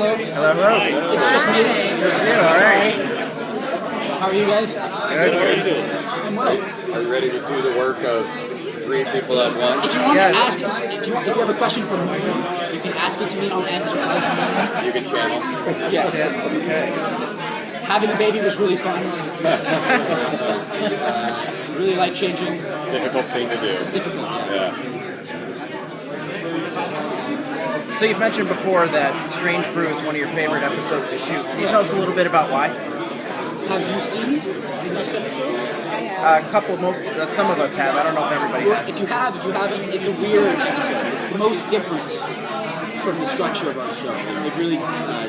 hello. Hello, hello. It's just me. Just you, all right. How are you guys? Good. How are you doing? I'm well. Are you ready to do the work of 3 people at once? If you want Yes. to ask, if you have a question for me, you can ask it to me and I'll answer as me. You can channel. Yes. Okay. Having a baby was really fun. Really life-changing. Difficult thing to do. Difficult. Yeah. So you've mentioned before that Strange Brew is one of your favorite episodes to shoot. Can you tell us a little bit about why? Have you seen the next episode? Some of us have. I don't know if everybody Well, has. if you haven't, it's a weird episode. It's the most different from the structure of our show. It really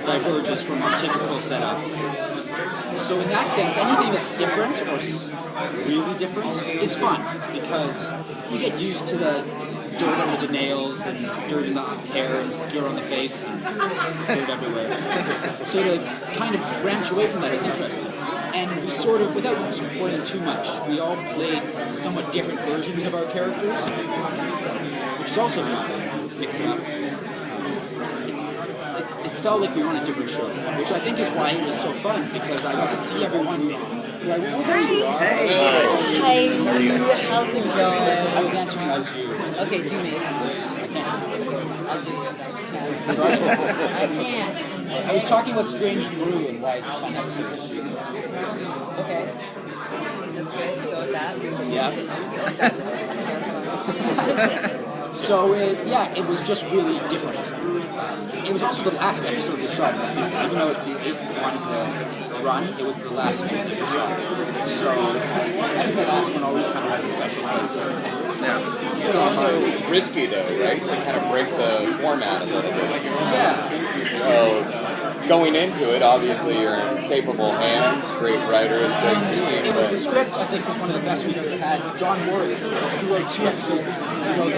diverges from our typical setup. So in that sense, anything that's different or really different is fun because you get used to the dirt under the nails and dirt in the hair and dirt on the face and dirt everywhere. So to kind of branch away from that is interesting. And we sort of, without spoiling too much, we all played somewhat different versions of our characters, which is also fun, mixing up. It felt like we were on a different show, which I think is why it was so fun, because I got to see everyone. Hey. Hi, how's it going? I was answering as you. Okay, do me. I can't do it. Okay, I'll do you. Sorry. I can't. I was talking about Strange Brew and why it's a fun episode to shoot. Okay. That's good. Go with that. Yeah. That's fix my hair. So it was just really different. It was also the last episode we shot in the season. Even though it's the 8th one of the run, it was the last one that we shot. So I think the last one always kind of has a special place. Yeah. It's also risky, though, right? To kind of break the format a little bit. Yeah. So going into it, obviously you're in capable hands, great writers, great team. It was the script, I think, was one of the best we've ever had. John Morris, who wrote 2 episodes this season. He wrote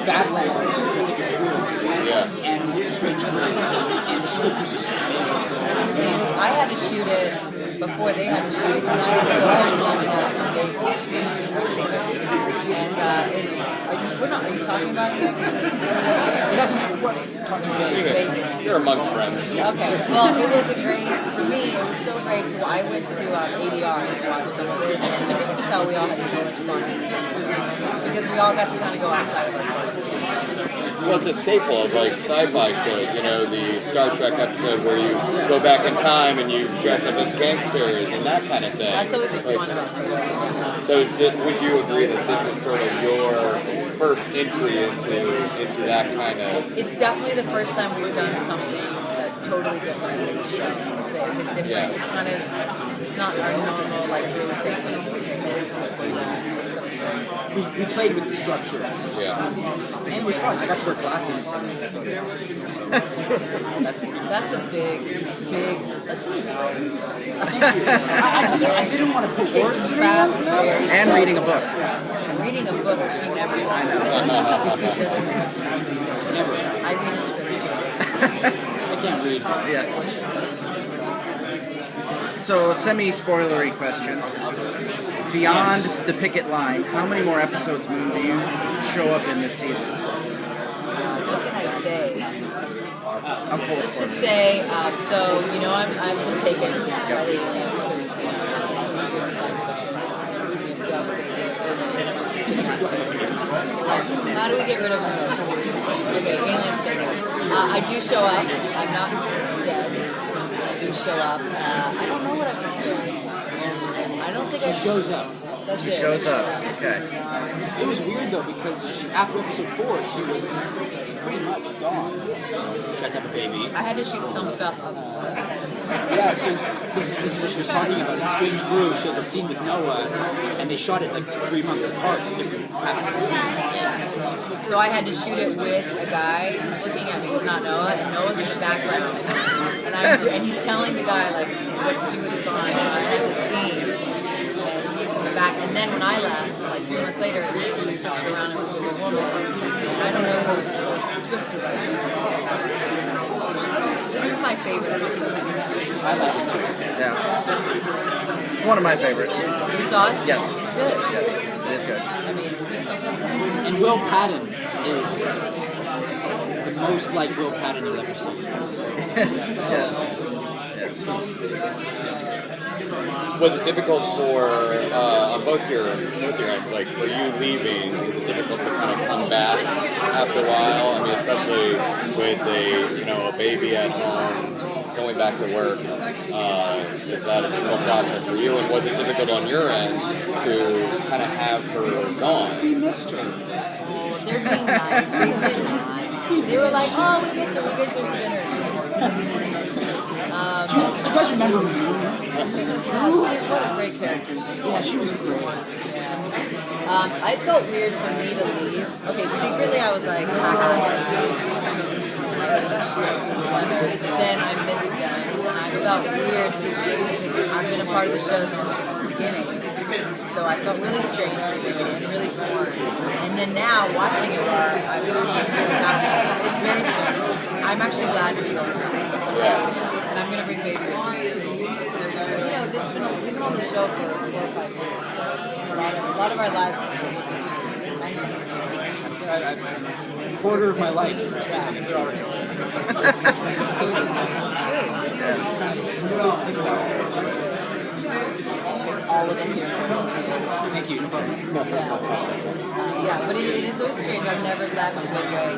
Badlands, which I think was 3. Yeah. And Strange Brew. And the script was just amazing. I had to shoot it before they had to shoot it because I had to go back home and have my baby. And are you talking about it yet? It doesn't what talking about Baby. You're amongst friends. Okay, well, it was for me, it was so great I went to ADR and I watched some of it, and I could just tell we all had so much fun in this episode, because we all got to kind of go outside of our fun. Well, it's a staple of like sci-fi shows, you know, the Star Trek episode where you go back in time and you dress up as gangsters and that kind of thing. That's always what's fun about Star Trek. So would you agree that this was sort of your first entry into that kind of... It's definitely the first time we've done something that's totally different in the show. It's a different, it's kind of, it's not our normal, like, here we take it's something different. We played with the structure. Yeah. And it was fun. I got to wear glasses. That's a big, that's really big. I didn't want to put Takes words his in craft anyone's very And reading a book. Reading a book, she never wants to. Never. I read a script too. I can't read. Yeah. So, a semi-spoilery question. Beyond the picket line, how many more episodes will you show up in this season? What can I say? I'm full Let's of just say, I've been taken by the aliens because, it's really good in science fiction. Just go with it. How do we get rid of them? Okay, aliens take it. I do show up. I'm not dead. I do show up. I don't know what I can say. I don't think She shows up. That's She it. shows up. Okay. It was weird though because after episode 4, she was pretty much gone. She had to have a baby. I had to shoot some stuff up. Yeah, so this is what she was talking about. In Strange Brew, she has a scene with Noah, and they shot it like 3 months apart in different episodes. So I had to shoot it with a guy who's looking at me who's not Noah, and Noah's in the background. And he's telling the guy like what to do with his arms. And I have the scene, and he's in the back. And then when I left, like 3 months later, we switched around and it was with a woman. And I don't know who the script was. This is my favorite episode. I like it too. Yeah. One of my favorites. You saw it? Yes. It's good. Yes. It is good. I mean, And Will Patton is the most like Will Patton you'll ever see. Was it difficult for on both your ends, like for you leaving? Was it difficult to kind of come back after a while? I mean, especially with a baby at home, going back to work. Is that a difficult process for you? And was it difficult on your end to kind of have her gone? We missed her. They're being nice. They did not. They were like, oh, we miss her. What are you guys doing for dinner? Do you guys remember Moon? What a great character. Yeah, she was great. I felt weird for me to leave. Okay, secretly I was like, haha, then I missed them, and I felt weird leaving because I've been a part of the show since the beginning. So I felt really strange leaving and really torn. And then now, watching it where I'm seeing them without me, it's very strange. I'm actually glad to be going back. Yeah. And I'm going to bring baby with me. We've been on the show for 4 or 5 years, so a lot of our lives have changed. 19. A quarter of my life. All of us here. Thank you. No problem. But it is so strange. I've never left Midway.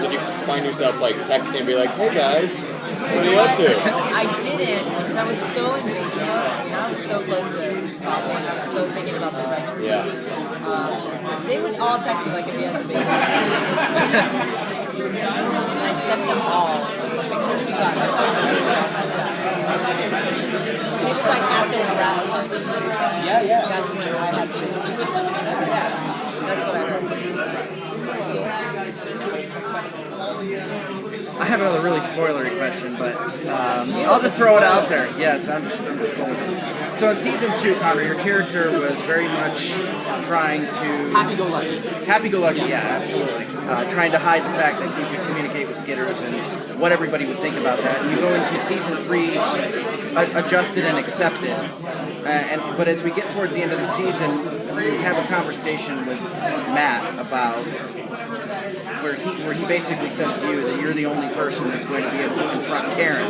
Did you find yourself like texting and be like, "Hey guys, what are you up to?" I didn't because I was so in baby mode. I mean, I was so close to popping. I was so thinking about the pregnancy. Yeah. They would all text me like if we had the baby. And I sent them all pictures you got the baby on my chest. It was like at their lap party. Yeah. That's when I had the baby. Yeah, that's what I heard. I have a really spoilery question, but I'll just throw it out there. Yes, I'm just full of it. So in season 2, Connor, your character was very much trying to... Happy-go-lucky. Happy-go-lucky, yeah, absolutely. Trying to hide the fact that you could communicate with skitters and what everybody would think about that. And you go into season 3 adjusted and accepted. But as we get towards the end of the season, you have a conversation with Matt about where he basically says to you that you're the only person that's going to be able to confront Karen.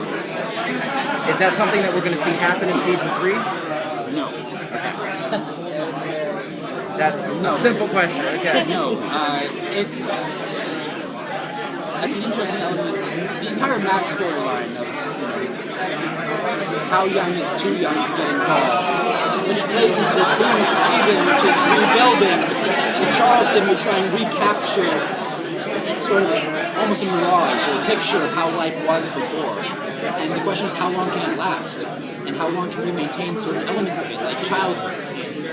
Is that something that we're going to see happen in season 3? No. That's a simple question. Okay. No. That's an interesting element. The entire Matt storyline of how young is too young to get involved, which plays into the theme of the season, which is rebuilding. With Charleston, we try and recapture sort of almost a mirage or a picture of how life was before. And the question is, how long can it last? And how long can we maintain certain elements of it, like childhood?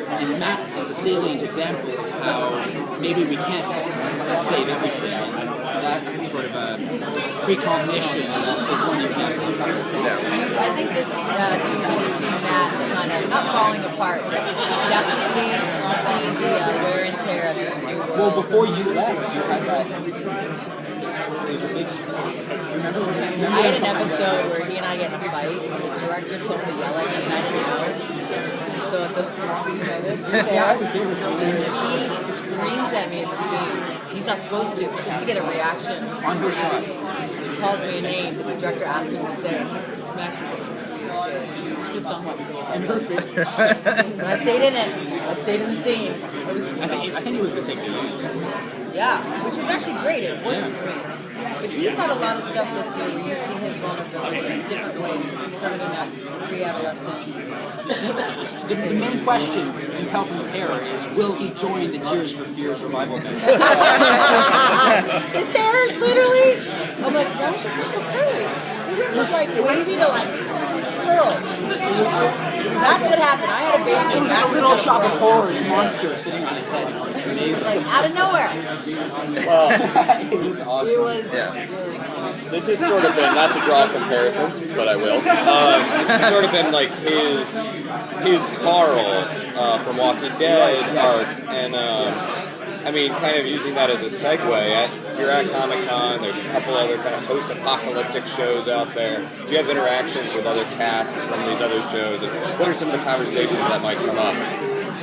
And Matt is a salient example of how maybe we can't save everything. And that sort of precognition is one example. I think this season you see Matt kind of not falling apart, but definitely see the wear and tear of this new world. Well, before you left, you had that. It was a big squad. Remember I had an episode where he and I get in a fight, and the director told me to yell at me, and I didn't know. And so at the I was there or something. he screams at me in the scene. He's not supposed to, but just to get a reaction. On her shot. He calls me a name that the director asked him to say, and he's smacks like the sweetest kid. It's just on what And perfect. And I stayed in it. I stayed in the scene. It was I think it was the take they used. Yeah, which was actually great. It worked for me. But he's had a lot of stuff this year where you see his vulnerability in a different way because he's sort of in that pre-adolescent. You see, the main question, you can tell from his hair, is will he join the Tears for Fears revival band? His hair, literally. I'm like, why is your hair so curly? You went from like wavy to like curls. That's what happened. I had a baby. It was like a little shop of horrors monster sitting on his head. It was It was amazing. like out of nowhere. Well, he's It awesome. was really fun. This has sort of been, not to draw comparisons, but I will. This has sort of been like his Carl from Walking Dead arc, and I mean, kind of using that as a segue. You're at Comic-Con. There's a couple other kind of post-apocalyptic shows out there. Do you have interactions with other casts from these other shows? And what are some of the conversations that might come up?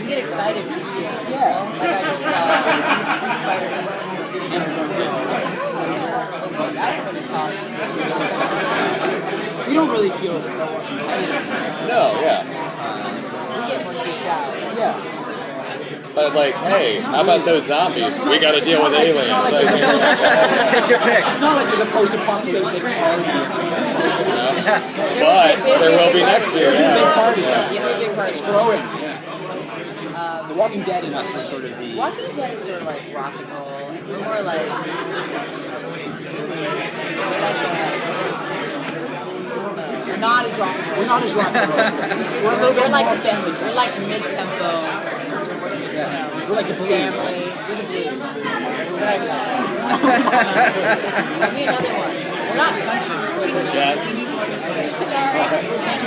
We get excited when we see him. Yeah. Like I just saw Spider-Man. don't really talk. We don't really feel competitive. No, yeah. We get more geeked out. Yeah. But like, hey, how about those zombies? We got to deal with aliens. Take your pick. It's not like there's a post-apocalyptic party. But there will be next year. Big Yeah. party. Give me a big part. It's growing. The Walking Dead in us is sort of the. Walking Dead is sort of like rock and roll, and we're more like we're not as rock and roll. We're not as rock and roll. We're a little bit We're like more family we're friendly. like mid-tempo. We're like the Blues. Family. We're the blues. Whatever that is. Give me another one. We're not country. We need more country.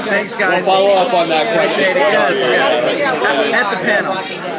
Thanks, guys. We'll follow up on that question. Appreciate it. Yes, We gotta figure out what we At the are panel. Walking Dead.